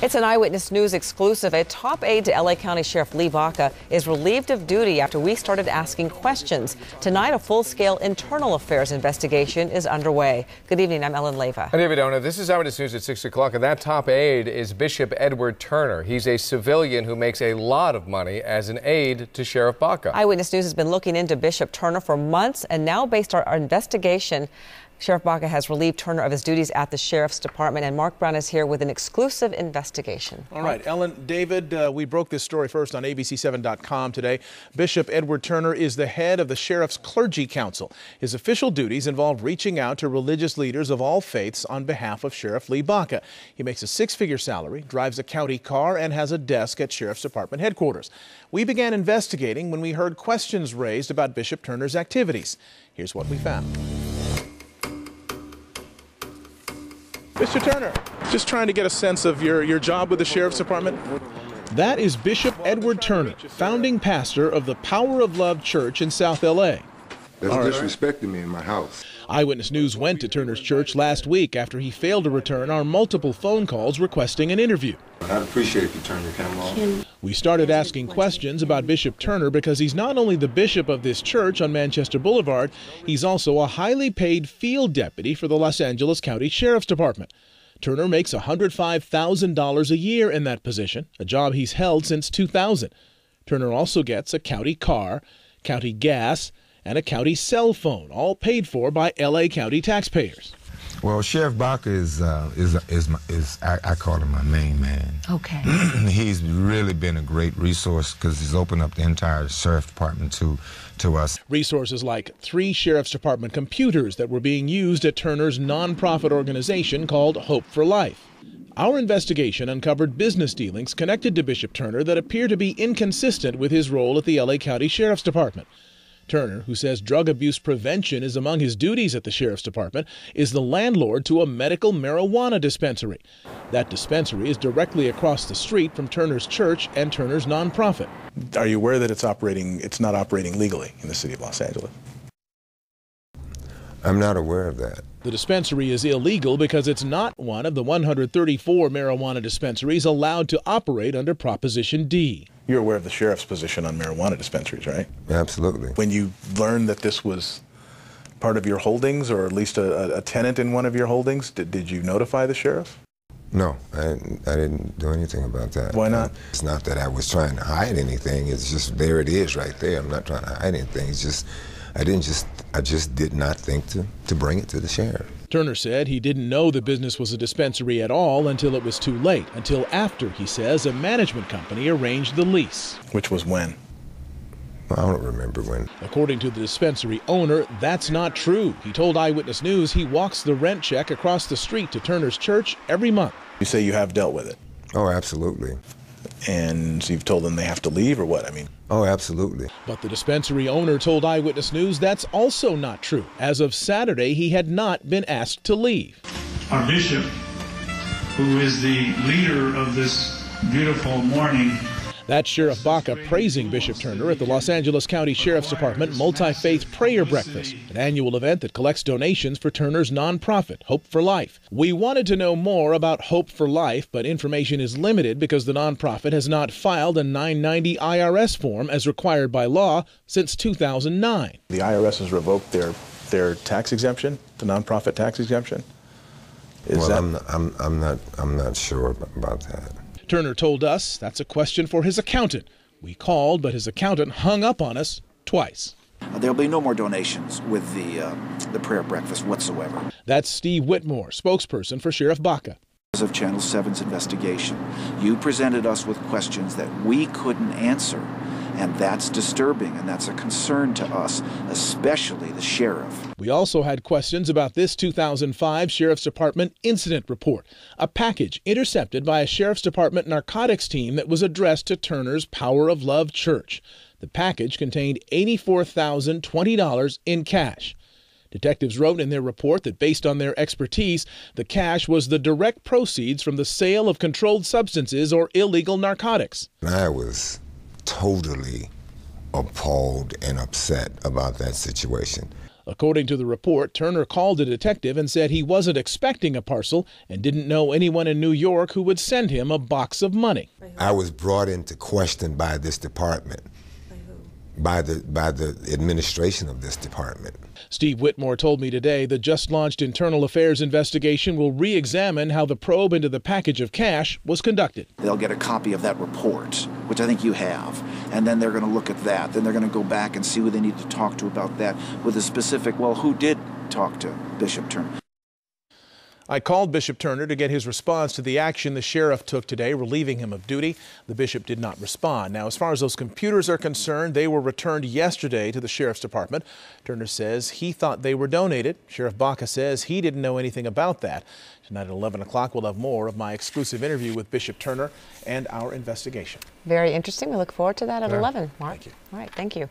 It's an Eyewitness News exclusive. A top aide to LA County Sheriff Lee Baca is relieved of duty after we started asking questions. Tonight, a full-scale internal affairs investigation is underway. Good evening. I'm Ellen Leyva. I'm David Ona. This is Eyewitness News at 6 o'clock, and that top aide is Bishop Edward Turner. He's a civilian who makes a lot of money as an aide to Sheriff Baca. Eyewitness News has been looking into Bishop Turner for months, and now, based on our investigation, Sheriff Baca has relieved Turner of his duties at the Sheriff's Department, and Mark Brown is here with an exclusive investigation. All right, Ellen, David, we broke this story first on ABC7.com today. Bishop Edward Turner is the head of the Sheriff's Clergy Council. His official duties involve reaching out to religious leaders of all faiths on behalf of Sheriff Lee Baca. He makes a six-figure salary, drives a county car, and has a desk at Sheriff's Department headquarters. We began investigating when we heard questions raised about Bishop Turner's activities. Here's what we found. Mr. Turner, just trying to get a sense of your job with the Sheriff's Department. That is Bishop Edward Turner, founding pastor of the Power of Love Church in South LA. That's disrespecting me in my house. Eyewitness News went to Turner's church last week after he failed to return our multiple phone calls requesting an interview. I'd appreciate if you turn your camera off. We started asking questions about Bishop Turner because he's not only the bishop of this church on Manchester Boulevard, he's also a highly paid field deputy for the Los Angeles County Sheriff's Department. Turner makes $105,000 a year in that position, a job he's held since 2000. Turner also gets a county car, county gas, and a county cell phone, all paid for by LA County taxpayers. Well, Sheriff Baca is I call him my main man. Okay. He's really been a great resource because he's opened up the entire Sheriff Department to us. Resources like 3 Sheriff's Department computers that were being used at Turner's nonprofit organization called Hope for Life. Our investigation uncovered business dealings connected to Bishop Turner that appear to be inconsistent with his role at the LA County Sheriff's Department. Turner, who says drug abuse prevention is among his duties at the Sheriff's Department, is the landlord to a medical marijuana dispensary. That dispensary is directly across the street from Turner's church and Turner's nonprofit. Are you aware that it's not operating legally in the city of Los Angeles? I'm not aware of that. The dispensary is illegal because it's not one of the 134 marijuana dispensaries allowed to operate under Proposition D. You're aware of the sheriff's position on marijuana dispensaries, right? Absolutely. When you learned that this was part of your holdings, or at least a tenant in one of your holdings, did you notify the sheriff? No, I didn't do anything about that. Why not? It's not that I was trying to hide anything. It's just there it is right there. I'm not trying to hide anything. It's just I just did not think to bring it to the sheriff. Turner said he didn't know the business was a dispensary at all until it was too late, until after, he says, a management company arranged the lease. Which was when? I don't remember when. According to the dispensary owner, that's not true. He told Eyewitness News he walks the rent check across the street to Turner's church every month. You say you have dealt with it? Oh, absolutely. And so you've told them they have to leave, or what? I mean. Oh, absolutely. But the dispensary owner told Eyewitness News that's also not true. As of Saturday, he had not been asked to leave. Our bishop, who is the leader of this beautiful morning. That's Sheriff Baca praising Bishop Turner at the Los Angeles County Sheriff's Department Multi-Faith Prayer Breakfast, an annual event that collects donations for Turner's nonprofit, Hope for Life. We wanted to know more about Hope for Life, but information is limited because the nonprofit has not filed a 990 IRS form as required by law since 2009. The IRS has revoked their tax exemption, the nonprofit tax exemption. I'm not sure about that. Turner told us that's a question for his accountant. We called, but his accountant hung up on us twice. There'll be no more donations with the prayer breakfast whatsoever. That's Steve Whitmore, spokesperson for Sheriff Baca. Because of Channel 7's investigation, you presented us with questions that we couldn't answer, and that's disturbing, and that's a concern to us, especially the sheriff. We also had questions about this 2005 Sheriff's Department incident report, a package intercepted by a Sheriff's Department narcotics team that was addressed to Turner's Power of Love Church. The package contained $84,020 in cash. Detectives wrote in their report that based on their expertise, the cash was the direct proceeds from the sale of controlled substances or illegal narcotics. I was totally appalled and upset about that situation. According to the report, Turner called a detective and said he wasn't expecting a parcel and didn't know anyone in New York who would send him a box of money. I was brought into question by this department, by the administration of this department. Steve Whitmore told me today the just-launched internal affairs investigation will re-examine how the probe into the package of cash was conducted. They'll get a copy of that report, which I think you have, and then they're going to look at that. Then they're going to go back and see who they need to talk to about that with a specific, well, who did talk to Bishop Turner? I called Bishop Turner to get his response to the action the sheriff took today, relieving him of duty. The bishop did not respond. Now, as far as those computers are concerned, they were returned yesterday to the sheriff's department. Turner says he thought they were donated. Sheriff Baca says he didn't know anything about that. Tonight at 11 o'clock, we'll have more of my exclusive interview with Bishop Turner and our investigation. Very interesting. We look forward to that at 11, Mark. Thank you. All right, thank you.